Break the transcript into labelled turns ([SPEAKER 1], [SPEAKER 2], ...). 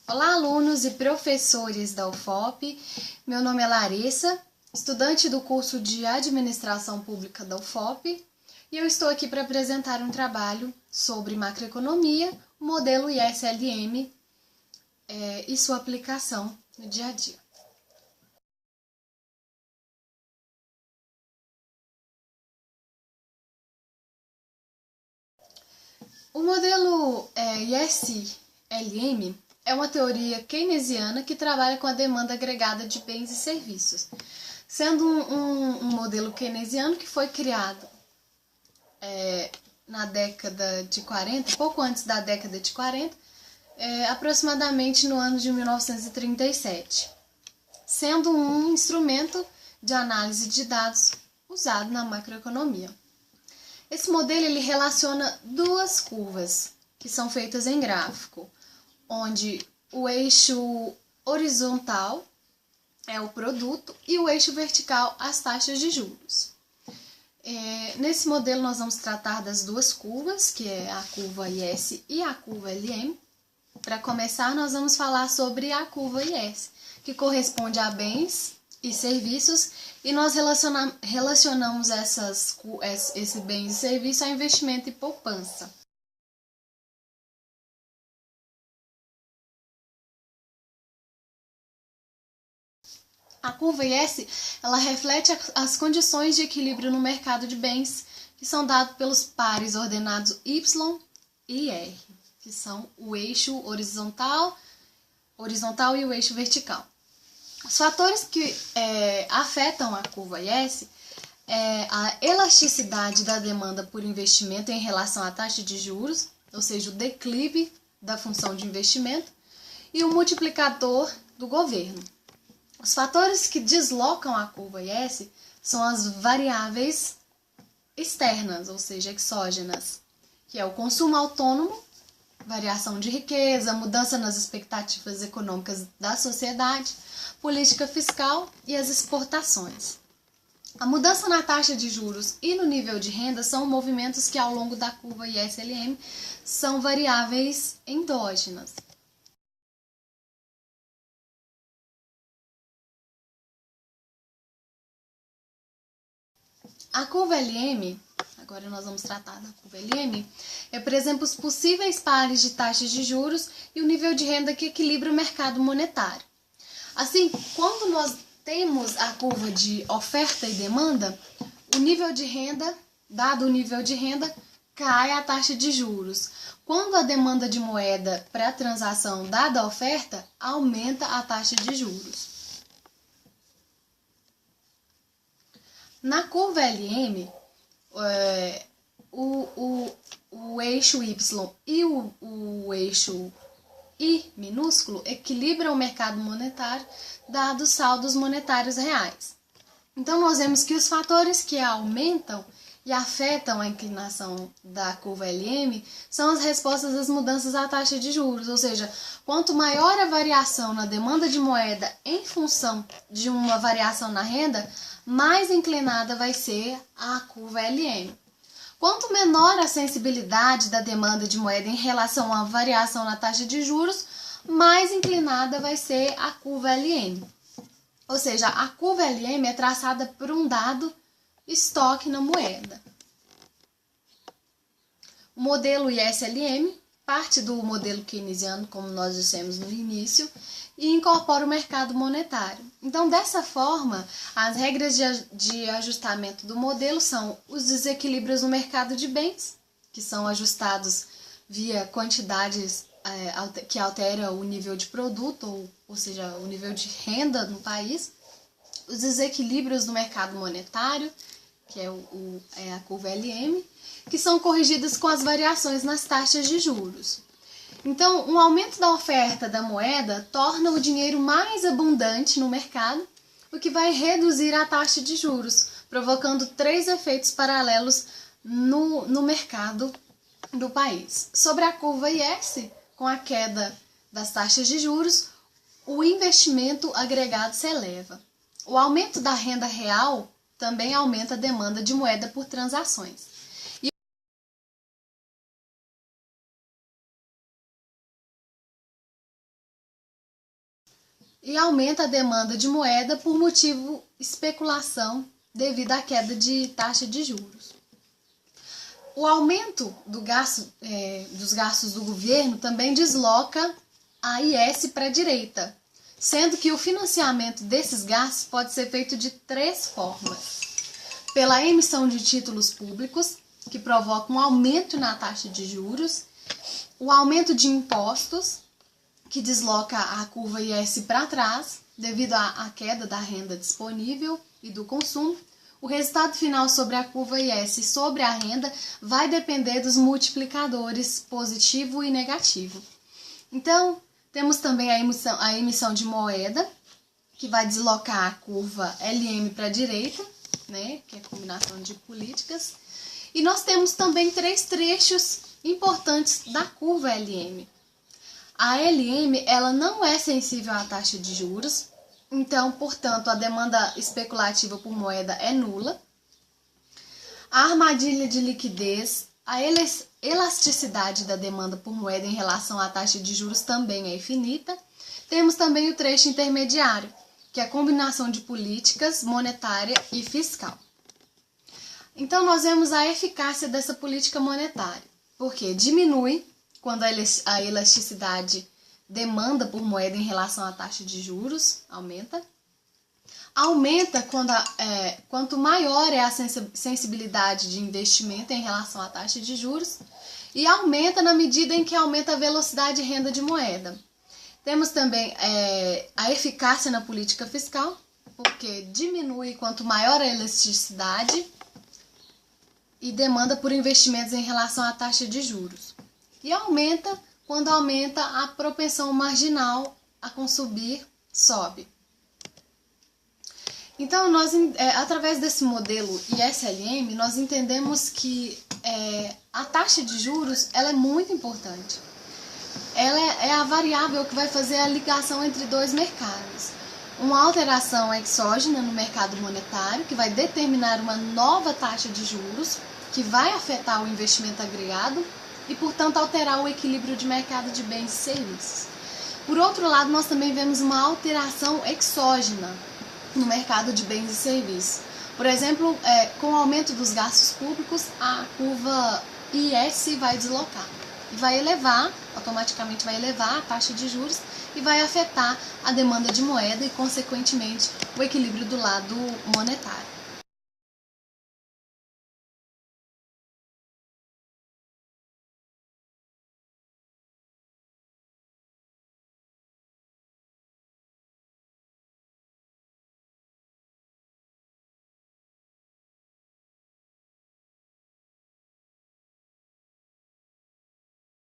[SPEAKER 1] Olá, alunos e professores da UFOP. Meu nome é Larissa, estudante do curso de Administração Pública da UFOP, e eu estou aqui para apresentar um trabalho sobre macroeconomia, o modelo ISLM e sua aplicação no dia a dia. O modelo ISLM é uma teoria keynesiana que trabalha com a demanda agregada de bens e serviços, sendo um modelo keynesiano que foi criado na década de 40, pouco antes da década de 40, aproximadamente no ano de 1937, sendo um instrumento de análise de dados usado na macroeconomia. Esse modelo ele relaciona duas curvas que são feitas em gráfico, onde o eixo horizontal é o produto e o eixo vertical as taxas de juros. Nesse modelo nós vamos tratar das duas curvas, que é a curva IS e a curva LM. Para começar, nós vamos falar sobre a curva IS, que corresponde a bens e serviços, e nós relacionamos esse bens e serviços a investimento e poupança. A curva IS, ela reflete as condições de equilíbrio no mercado de bens, que são dados pelos pares ordenados Y e R, que são o eixo horizontal e o eixo vertical. Os fatores que afetam a curva IS é a elasticidade da demanda por investimento em relação à taxa de juros, ou seja, o declive da função de investimento, e o multiplicador do governo. Os fatores que deslocam a curva IS são as variáveis externas, ou seja, exógenas, que é o consumo autônomo, variação de riqueza, mudança nas expectativas econômicas da sociedade, política fiscal e as exportações. A mudança na taxa de juros e no nível de renda são movimentos que, ao longo da curva ISLM, são variáveis endógenas. A curva LM, agora nós vamos tratar da curva LM, representa os possíveis pares de taxas de juros e o nível de renda que equilibra o mercado monetário. Assim, quando nós temos a curva de oferta e demanda, o nível de renda, dado o nível de renda, cai a taxa de juros. Quando a demanda de moeda para a transação dada a oferta, aumenta a taxa de juros. Na curva LM, o eixo Y e o eixo I minúsculo equilibram o mercado monetário, dado os saldos monetários reais. Então, nós vemos que os fatores que aumentam e afetam a inclinação da curva LM são as respostas às mudanças da taxa de juros, ou seja, quanto maior a variação na demanda de moeda em função de uma variação na renda, mais inclinada vai ser a curva LM. Quanto menor a sensibilidade da demanda de moeda em relação à variação na taxa de juros, mais inclinada vai ser a curva LM. Ou seja, a curva LM é traçada por um dado estoque na moeda. O modelo ISLM parte do modelo keynesiano, como nós dissemos no início, e incorpora o mercado monetário. Então, dessa forma, as regras de ajustamento do modelo são os desequilíbrios no mercado de bens, que são ajustados via quantidades que alteram o nível de produto, ou seja, o nível de renda no país, os desequilíbrios no mercado monetário, que é a curva LM, que são corrigidas com as variações nas taxas de juros. Então, um aumento da oferta da moeda torna o dinheiro mais abundante no mercado, o que vai reduzir a taxa de juros, provocando 3 efeitos paralelos no mercado do país. Sobre a curva IS, com a queda das taxas de juros, o investimento agregado se eleva. O aumento da renda real também aumenta a demanda de moeda por transações. e aumenta a demanda de moeda por motivo especulação devido à queda de taxa de juros. O aumento dos gastos do governo também desloca a IS para a direita, sendo que o financiamento desses gastos pode ser feito de 3 formas. Pela emissão de títulos públicos, que provoca um aumento na taxa de juros, o aumento de impostos, que desloca a curva IS para trás, devido à queda da renda disponível e do consumo. O resultado final sobre a curva IS e sobre a renda vai depender dos multiplicadores positivo e negativo. Então, temos também a emissão de moeda, que vai deslocar a curva LM para a direita, né, que é a combinação de políticas. E nós temos também 3 trechos importantes da curva LM. A LM ela não é sensível à taxa de juros, então, portanto, a demanda especulativa por moeda é nula. A armadilha de liquidez, a elasticidade da demanda por moeda em relação à taxa de juros também é infinita. Temos também o trecho intermediário, que é a combinação de políticas monetária e fiscal. Então, nós vemos a eficácia dessa política monetária, porque diminui quando a elasticidade demanda por moeda em relação à taxa de juros aumenta. Aumenta quanto maior é a sensibilidade de investimento em relação à taxa de juros, e aumenta na medida em que aumenta a velocidade de renda de moeda. Temos também a eficácia na política fiscal, porque diminui quanto maior a elasticidade e demanda por investimentos em relação à taxa de juros. E aumenta quando aumenta a propensão marginal a consumir, sobe. Então, através desse modelo ISLM, nós entendemos que a taxa de juros ela é muito importante. Ela é a variável que vai fazer a ligação entre 2 mercados. Uma alteração exógena no mercado monetário, que vai determinar uma nova taxa de juros, que vai afetar o investimento agregado e, portanto, alterar o equilíbrio de mercado de bens e serviços. Por outro lado, nós também vemos uma alteração exógena no mercado de bens e serviços. Por exemplo, com o aumento dos gastos públicos, a curva IS vai deslocar e vai automaticamente vai elevar a taxa de juros e vai afetar a demanda de moeda e, consequentemente, o equilíbrio do lado monetário.